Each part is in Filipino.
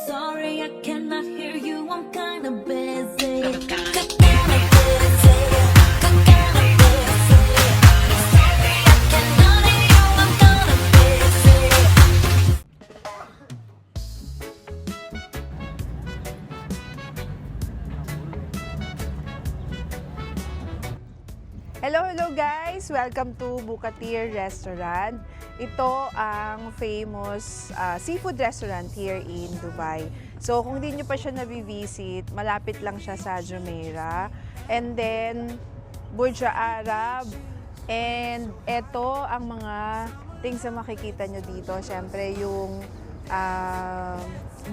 Sorry, I cannot hear you. I'm kinda busy. Hello guys! Welcome to Bukatir Restaurant. Ito ang famous seafood restaurant here in Dubai. So kung hindi nyo pa siya nabivisit, malapit lang siya sa Jumeirah. And then, Burj Al Arab. And ito ang mga things na makikita nyo dito. Siyempre yung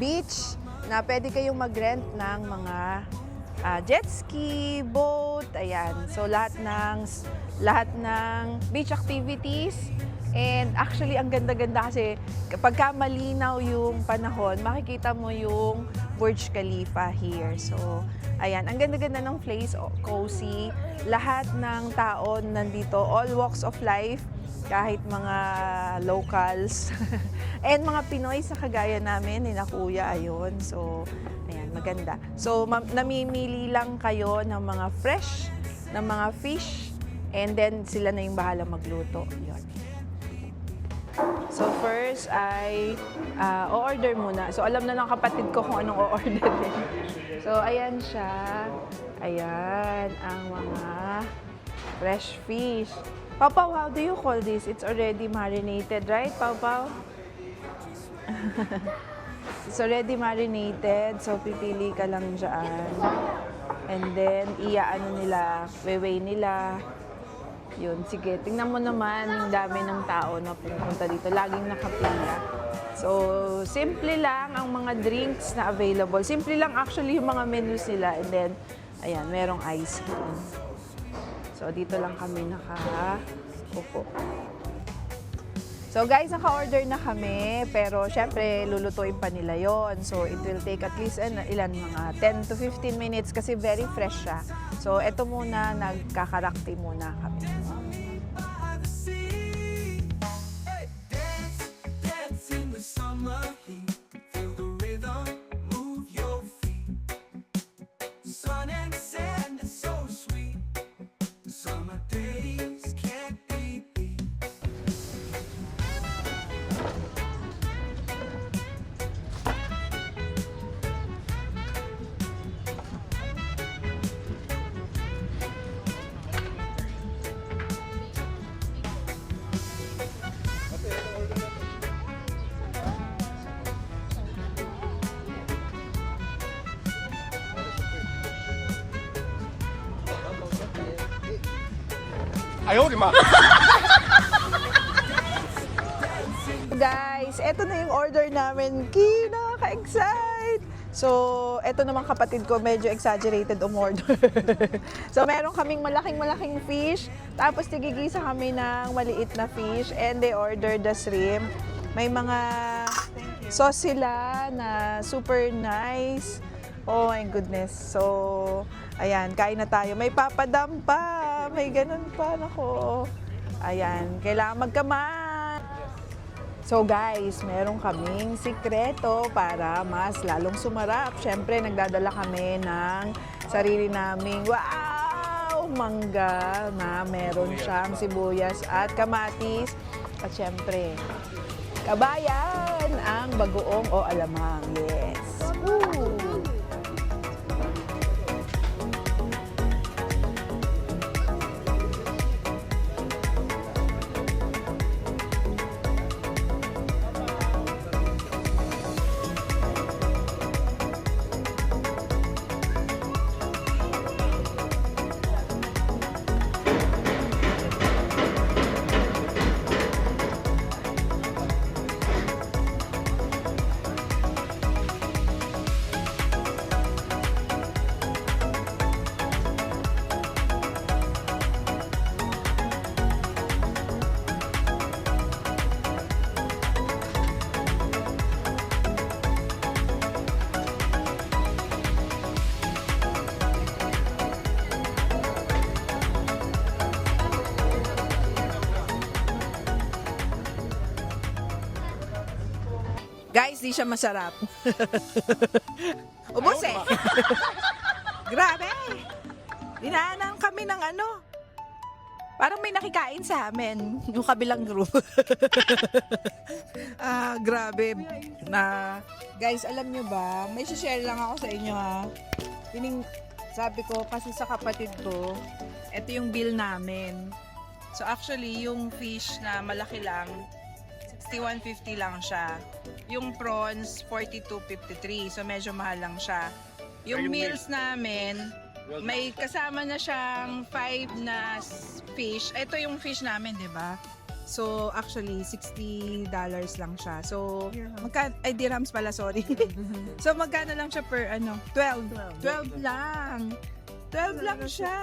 beach na pwede kayong mag-rent ng mga jet ski, boat, ayan. So lahat ng beach activities. And actually ang ganda-ganda kasi kapag malinaw yung panahon, makikita mo yung Burj Khalifa here. So ayan, ang ganda-ganda ng place, cozy. Lahat ng tao nandito, all walks of life, kahit mga locals and mga Pinoy sa kagaya namin, ni na kuya, ayun. So ayan, maganda. So namimili lang kayo ng mga fresh, ng mga fish, and then sila na yung bahala magluto. Yun. So first ay o-order muna. So alam na ng kapatid ko kung anong o-orderin. So ayan siya. Ayan ang mga fresh fish. Pau-Pau, how do you call this? It's already marinated, right, Pau-Pau? It's already marinated, so pipili ka lang dyan. And then, iaano nila, weigh nila. Yun, sige, tingnan mo naman yung dami ng tao na pumunta dito. Laging nakapila. So, simple lang ang mga drinks na available. Simple lang actually yung mga menus nila. And then, ayan, merong ice cream. So, dito lang kami nakaupo. So guys, naka-order na kami, pero syempre lulutuin pa nila yon. So it will take at least mga 10 to 15 minutes kasi very fresh siya. So eto muna, nagkakarakti muna kami. Guys, eto na yung order namin. Nakaka-excite! So, eto naman kapatid ko, medyo exaggerated umorder. So, meron kaming malaking fish, tapos tigigisa kami ng maliit na fish, and they ordered the shrimp. May mga sauce sila na super nice. Oh my goodness. So, ayan, kain na tayo. May papadam pa, may ganun pa, nako. Ayan, kailangan magkaman. So guys, meron kaming sikreto para mas lalong sumarap. Siyempre, nagdadala kami ng sarili naming, wow, mangga na meron siyang sibuyas at kamatis. At siyempre, kabayan ang bagoong o alamang. Yes. Woo! di siya masarap. Ubos eh. Grabe. Dinaanan kami ng ano. Parang may nakikain sa amin. Yung kabilang group. Grabe. Guys, alam nyo ba, may share lang ako sa inyo ha. Sabi ko, kasi sa kapatid ko, ito yung bill namin. So actually, yung fish na malaki lang, 61.50 lang siya. Yung prawns, 42.53. So medyo mahal lang siya. Yung meals namin, may kasama na siyang 5 na fish. Ito yung fish namin, di ba? So actually, $60 lang siya. So, dirhams pala, sorry. So magkano lang siya per 12 lang. 12 lang siya.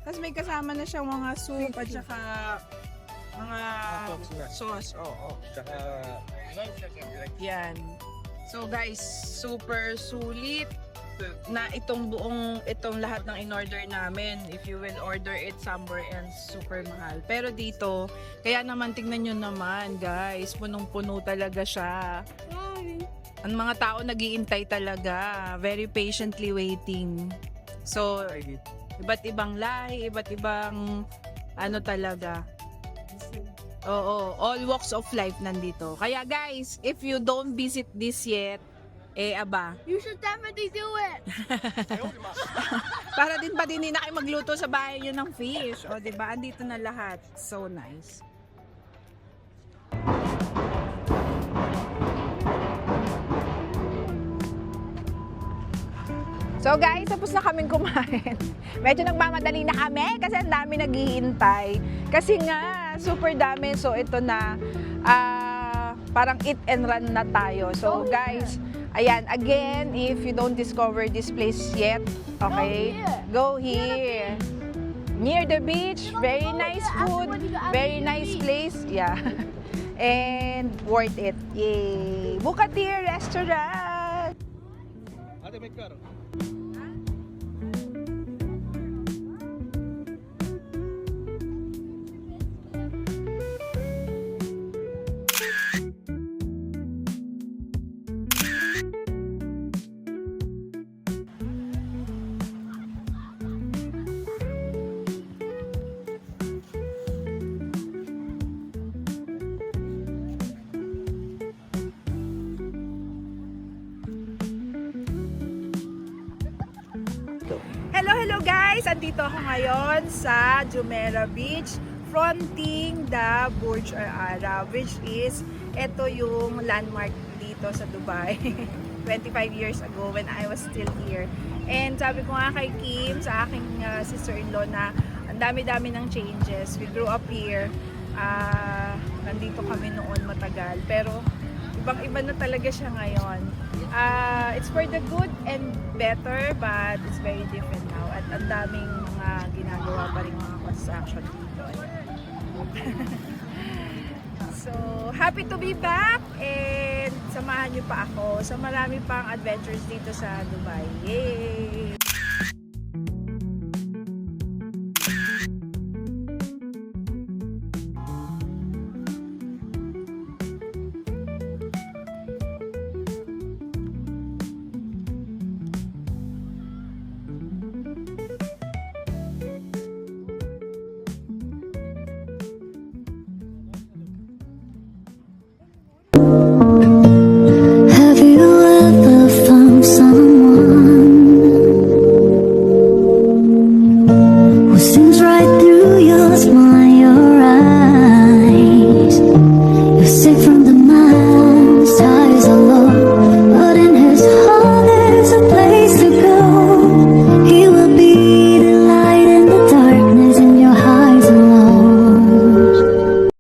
Tapos may kasama na siyang mga soup at saka mga sauce. Oo. Yan. So guys, super sulit na itong lahat ng in-order namin. If you will order it somewhere else, super mahal. Pero dito, kaya naman tingnan nyo naman guys, punong-puno talaga siya. Ang mga tao nag-iintay talaga. Very patiently waiting. So, iba't ibang lahi, iba't ibang talaga. Oo, all walks of life nandito. Kaya guys, if you don't visit this yet, You should definitely do it. para din pa din na kayo magluto sa bahay nyo ng fish. O, diba? Andito na lahat. So nice. So guys, tapos na kaming kumain. Medyo nagmamadali na kami kasi ang dami naghihintay. Kasi nga, super dami. So ito na, parang eat and run na tayo. So guys, ayan, again, if you don't discover this place yet, okay, go here. Near the beach, very nice food, very nice place, yeah. And worth it. Yay! Bukatir Restaurant! Ate, may karo. Hello guys! Andito ako ngayon sa Jumeirah Beach, fronting the Burj Al Arab, which is, ito yung landmark dito sa Dubai. 25 years ago when I was still here. And sabi ko nga kay Kim, sa aking sister-in-law, na ang dami-dami ng changes. We grew up here. Nandito kami noon matagal. Pero ibang-iba na talaga siya ngayon. It's for the good and better, but it's very different now. At ang daming mga ginagawa pa rin mga construction dito. So, happy to be back and samahan niyo pa ako sa marami pang adventures dito sa Dubai. Yay!